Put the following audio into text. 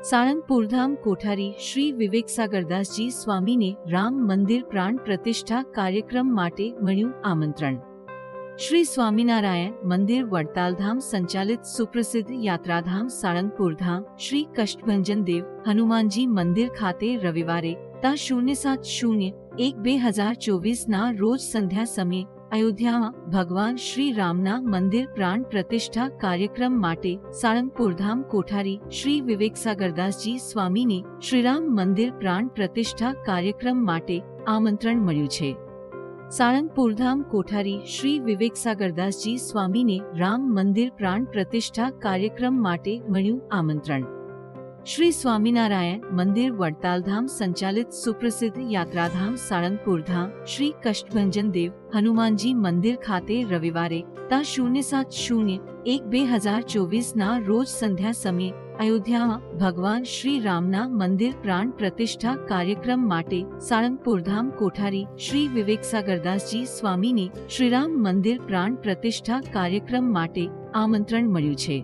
સાળંગપુરધામ કોઠારી શ્રી વિવેકસાગરદાસજી સ્વામીને રામ મંદિર પ્રાણ પ્રતિષ્ઠા કાર્યક્રમ માટે મળ્યું આમંત્રણ. શ્રી સ્વામિનારાયણ મંદિર વડતાલધામ સંચાલિત સુપ્રસિદ્ધ યાત્રાધામ સાળંગપુરધામ શ્રી કષ્ટભંજન દેવ હનુમાનજી મંદિર ખાતે રવિવારે તા 07/01/2024 ના રોજ સંધ્યા સમયે અયોધ્યામાં ભગવાન શ્રી રામના મંદિર પ્રાણ પ્રતિષ્ઠા કાર્યક્રમ માટે સાળંગપુરધામ કોઠારી શ્રી વિવેકસાગરદાસજી સ્વામીને શ્રીરામ મંદિર પ્રાણ પ્રતિષ્ઠા કાર્યક્રમ માટે આમંત્રણ મળ્યું છે. સાળંગપુરધામ કોઠારી શ્રી વિવેકસાગરદાસજી સ્વામીને રામ મંદિર પ્રાણ પ્રતિષ્ઠા કાર્યક્રમ માટે મળ્યું આમંત્રણ. શ્રી સ્વામિનારાયણ મંદિર વડતાલધામ સંચાલિત સુપ્રસિદ્ધ યાત્રાધામ સાળંગપુરધામ શ્રી કષ્ટભંજન દેવ હનુમાનજી મંદિર ખાતે રવિવારે તા 07/01/2024 ના રોજ સંધ્યા સમયે અયોધ્યામાં ભગવાન શ્રી રામના મંદિર પ્રાણ પ્રતિષ્ઠા કાર્યક્રમ માટે સાળંગપુરધામ કોઠારી શ્રી વિવેકસાગરદાસજી સ્વામીને શ્રીરામ મંદિર પ્રાણ પ્રતિષ્ઠા કાર્યક્રમ માટે આમંત્રણ મળ્યું છે.